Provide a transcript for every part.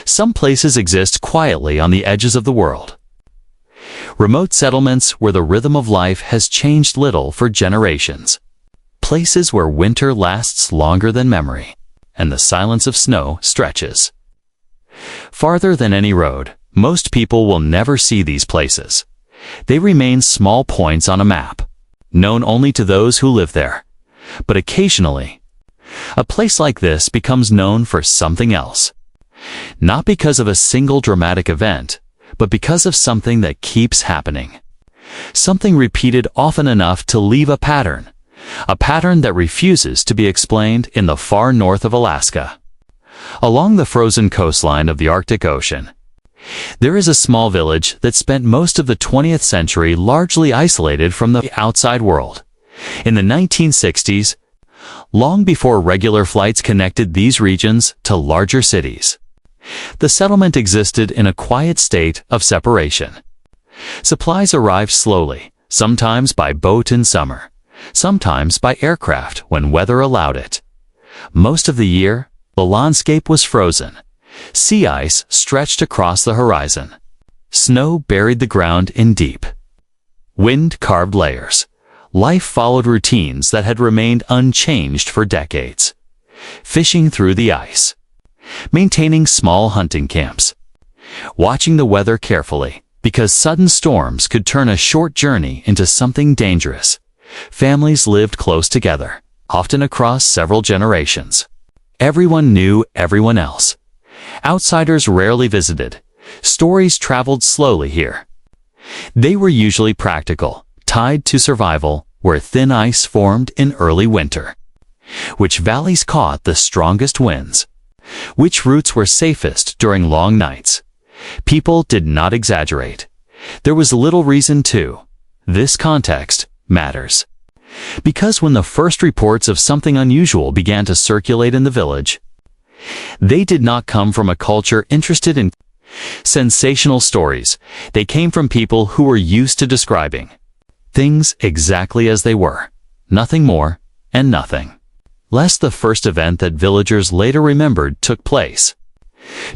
Some places exist quietly on the edges of the world. Remote settlements where the rhythm of life has changed little for generations. Places where winter lasts longer than memory, and the silence of snow stretches. Farther than any road, most people will never see these places. They remain small points on a map, known only to those who live there. But occasionally, a place like this becomes known for something else. Not because of a single dramatic event, but because of something that keeps happening. Something repeated often enough to leave a pattern that refuses to be explained in the far north of Alaska. Along the frozen coastline of the Arctic Ocean, there is a small village that spent most of the 20th century largely isolated from the outside world. In the 1960s, long before regular flights connected these regions to larger cities, the settlement existed in a quiet state of separation. Supplies arrived slowly, sometimes by boat in summer, sometimes by aircraft when weather allowed it. Most of the year, the landscape was frozen. Sea ice stretched across the horizon. Snow buried the ground in deep. Wind carved layers. Life followed routines that had remained unchanged for decades. Fishing through the ice. Maintaining small hunting camps. Watching the weather carefully, because sudden storms could turn a short journey into something dangerous. Families lived close together, often across several generations. Everyone knew everyone else. Outsiders rarely visited. Stories traveled slowly here. They were usually practical, tied to survival, where thin ice formed in early winter. Which valleys caught the strongest winds? Which routes were safest during long nights? People did not exaggerate. There was little reason to. This context matters. Because when the first reports of something unusual began to circulate in the village, they did not come from a culture interested in sensational stories. They came from people who were used to describing things exactly as they were, nothing more and nothing less. The first event that villagers later remembered took place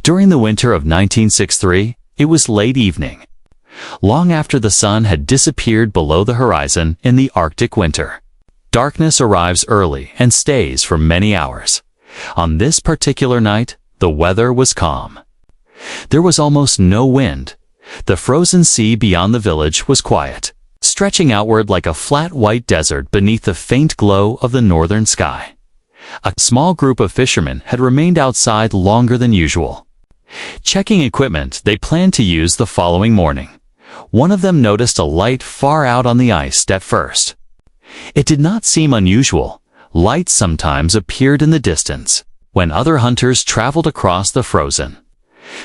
during the winter of 1963. It was late evening, long after the sun had disappeared below the horizon in the Arctic winter. Darkness arrives early and stays for many hours. On this particular night, the weather was calm. There was almost no wind. The frozen sea beyond the village was quiet, stretching outward like a flat white desert beneath the faint glow of the northern sky. A small group of fishermen had remained outside longer than usual, checking equipment they planned to use the following morning. One of them noticed a light far out on the ice at first. It did not seem unusual. Lights sometimes appeared in the distance when other hunters traveled across the frozen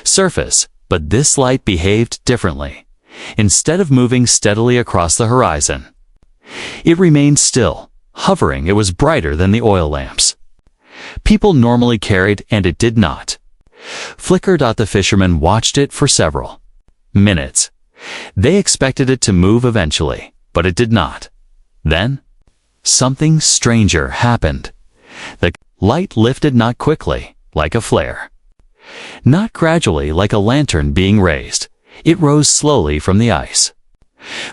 surface, but this light behaved differently. Instead of moving steadily across the horizon, it remained still, hovering. It was brighter than the oil lamps people normally carried, and it did not flicker. The fishermen watched it for several minutes. They expected it to move eventually, but it did not. Then, something stranger happened. The light lifted not quickly, like a flare. Not gradually, like a lantern being raised. It rose slowly from the ice,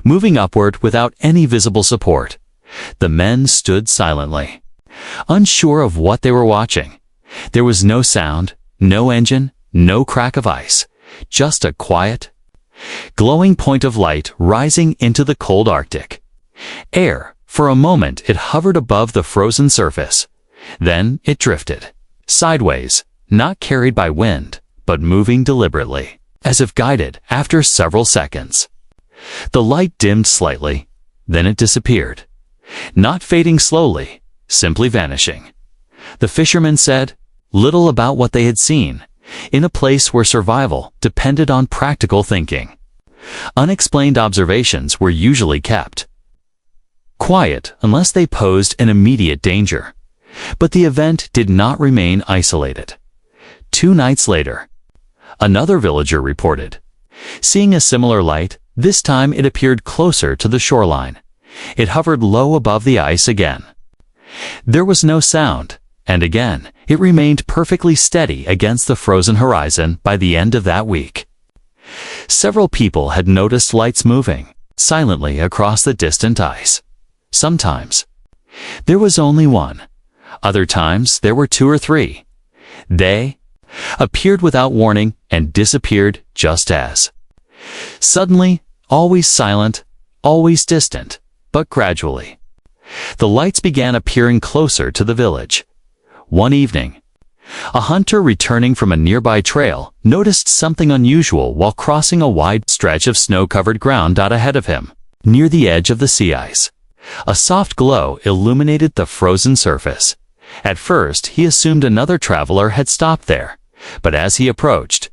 moving upward without any visible support. The men stood silently, unsure of what they were watching. There was no sound, no engine, no crack of ice, just a quiet, glowing point of light rising into the cold Arctic air. For a moment it hovered above the frozen surface. Then it drifted sideways, not carried by wind, but moving deliberately, as if guided. After several seconds, the light dimmed slightly, then it disappeared. Not fading slowly, simply vanishing. The fishermen said little about what they had seen, in a place where survival depended on practical thinking. Unexplained observations were usually kept quiet unless they posed an immediate danger. But the event did not remain isolated. 2 nights later, another villager reported seeing a similar light. This time it appeared closer to the shoreline. It hovered low above the ice again. There was no sound, and again, it remained perfectly steady against the frozen horizon by the end of that week. Several people had noticed lights moving silently across the distant ice. Sometimes there was only one. Other times there were two or three. They appeared without warning and disappeared just as. Suddenly, always silent, always distant, but gradually. The lights began appearing closer to the village. One evening, a hunter returning from a nearby trail noticed something unusual while crossing a wide stretch of snow-covered ground out ahead of him, near the edge of the sea ice. A soft glow illuminated the frozen surface. At first, he assumed another traveler had stopped there, but as he approached,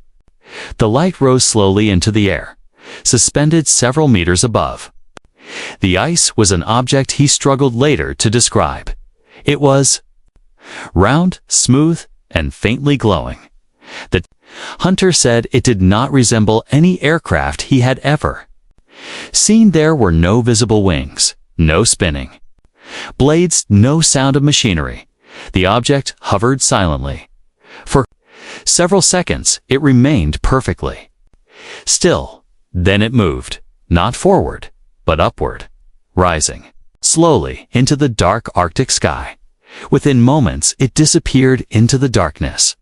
the light rose slowly into the air, suspended several meters above. The ice was an object he struggled later to describe. It was round, smooth, and faintly glowing. The hunter said it did not resemble any aircraft he had ever seen. There were no visible wings, no spinning blades, no sound of machinery. The object hovered silently. For several seconds, it remained perfectly still. Then it moved, not forward, but upward, rising slowly into the dark Arctic sky. Within moments, it disappeared into the darkness.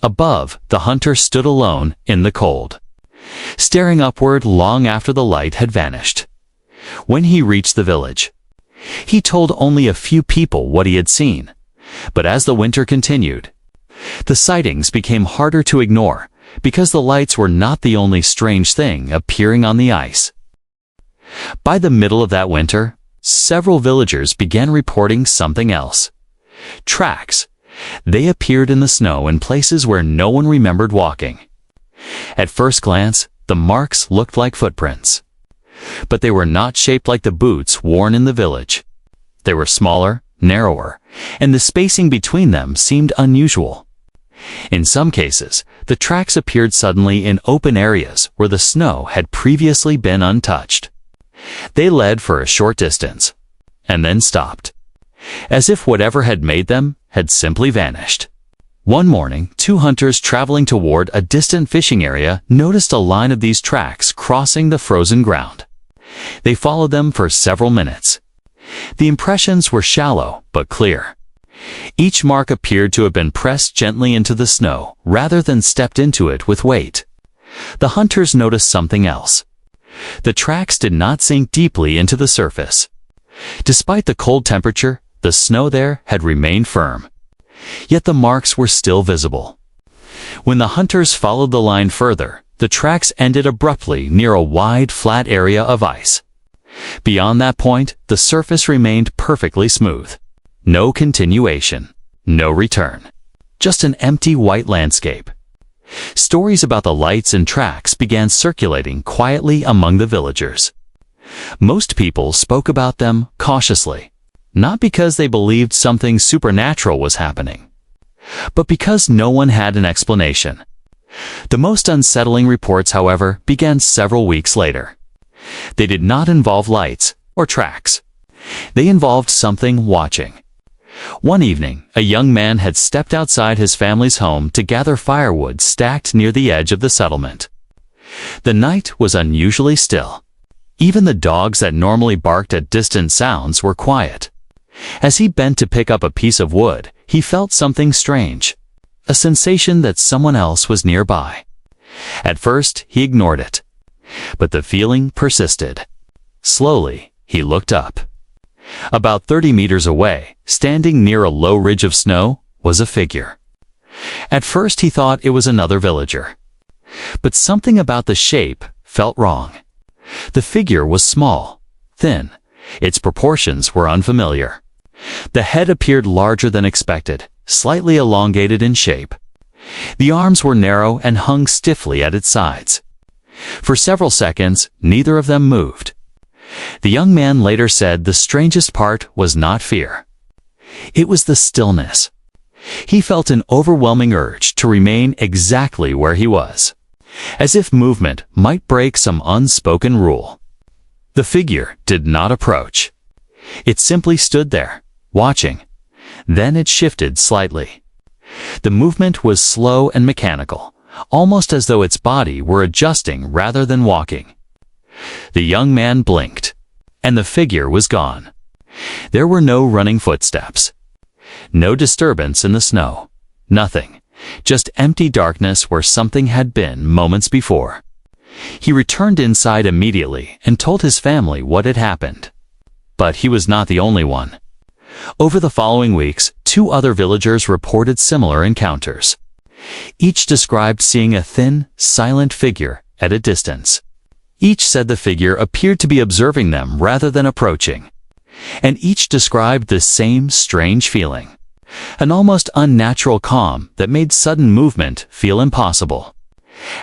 Above, the hunter stood alone in the cold, staring upward long after the light had vanished. When he reached the village, he told only a few people what he had seen. But as the winter continued, the sightings became harder to ignore because the lights were not the only strange thing appearing on the ice. By the middle of that winter, several villagers began reporting something else. Tracks. They appeared in the snow in places where no one remembered walking. At first glance, the marks looked like footprints. But they were not shaped like the boots worn in the village. They were smaller, narrower, and the spacing between them seemed unusual. In some cases, the tracks appeared suddenly in open areas where the snow had previously been untouched. They led for a short distance, and then stopped, as if whatever had made them had simply vanished. One morning, two hunters traveling toward a distant fishing area noticed a line of these tracks crossing the frozen ground. They followed them for several minutes. The impressions were shallow but clear. Each mark appeared to have been pressed gently into the snow rather than stepped into it with weight. The hunters noticed something else. The tracks did not sink deeply into the surface. Despite the cold temperature, the snow there had remained firm. Yet the marks were still visible. When the hunters followed the line further, the tracks ended abruptly near a wide, flat area of ice. Beyond that point, the surface remained perfectly smooth. No continuation, no return. Just an empty white landscape. Stories about the lights and tracks began circulating quietly among the villagers. Most people spoke about them cautiously, not because they believed something supernatural was happening, but because no one had an explanation. The most unsettling reports, however, began several weeks later. They did not involve lights or tracks. They involved something watching. One evening, a young man had stepped outside his family's home to gather firewood stacked near the edge of the settlement. The night was unusually still. Even the dogs that normally barked at distant sounds were quiet. As he bent to pick up a piece of wood, he felt something strange, a sensation that someone else was nearby. At first, he ignored it, but the feeling persisted. Slowly, he looked up. About 30 meters away, standing near a low ridge of snow, was a figure. At first he thought it was another villager. But something about the shape felt wrong. The figure was small, thin. Its proportions were unfamiliar. The head appeared larger than expected, slightly elongated in shape. The arms were narrow and hung stiffly at its sides. For several seconds, neither of them moved. The young man later said the strangest part was not fear. It was the stillness. He felt an overwhelming urge to remain exactly where he was, as if movement might break some unspoken rule. The figure did not approach. It simply stood there, watching, Then it shifted slightly. The movement was slow and mechanical, almost as though its body were adjusting rather than walking. The young man blinked, and the figure was gone. There were no running footsteps. No disturbance in the snow. Nothing. Just empty darkness where something had been moments before. He returned inside immediately and told his family what had happened. But he was not the only one. Over the following weeks, 2 other villagers reported similar encounters. Each described seeing a thin, silent figure at a distance. Each said the figure appeared to be observing them rather than approaching. And each described the same strange feeling, an almost unnatural calm that made sudden movement feel impossible.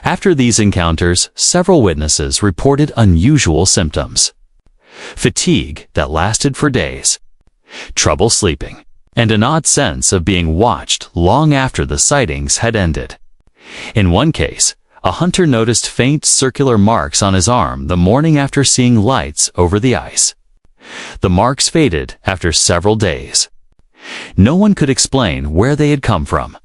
After these encounters, several witnesses reported unusual symptoms. Fatigue that lasted for days, trouble sleeping, and an odd sense of being watched long after the sightings had ended. In one case, a hunter noticed faint circular marks on his arm the morning after seeing lights over the ice. The marks faded after several days. No one could explain where they had come from.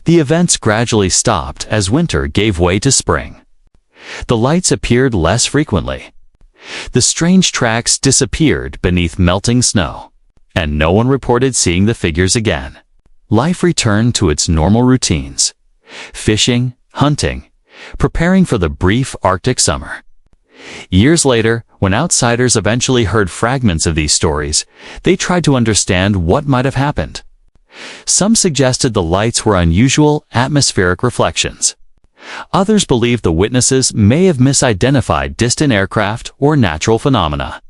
The events gradually stopped as winter gave way to spring. The lights appeared less frequently. The strange tracks disappeared beneath melting snow, and no one reported seeing the figures again. Life returned to its normal routines: fishing, hunting, preparing for the brief Arctic summer. Years later, when outsiders eventually heard fragments of these stories, they tried to understand what might have happened. Some suggested the lights were unusual atmospheric reflections. Others believed the witnesses may have misidentified distant aircraft or natural phenomena.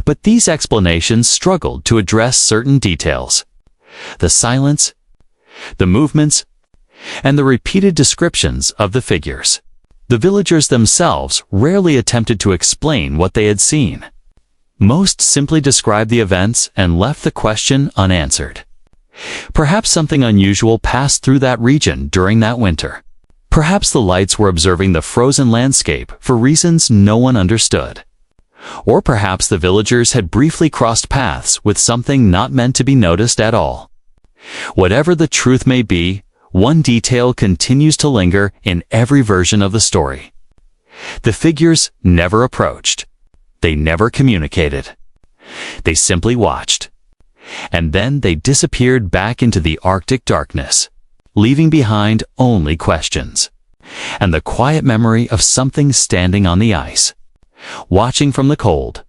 But these explanations struggled to address certain details: the silence, the movements, and the repeated descriptions of the figures. The villagers themselves rarely attempted to explain what they had seen. Most simply described the events and left the question unanswered. Perhaps something unusual passed through that region during that winter. Perhaps the lights were observing the frozen landscape for reasons no one understood. Or perhaps the villagers had briefly crossed paths with something not meant to be noticed at all. Whatever the truth may be, one detail continues to linger in every version of the story. The figures never approached. They never communicated. They simply watched. And then they disappeared back into the Arctic darkness, leaving behind only questions, and the quiet memory of something standing on the ice, watching from the cold,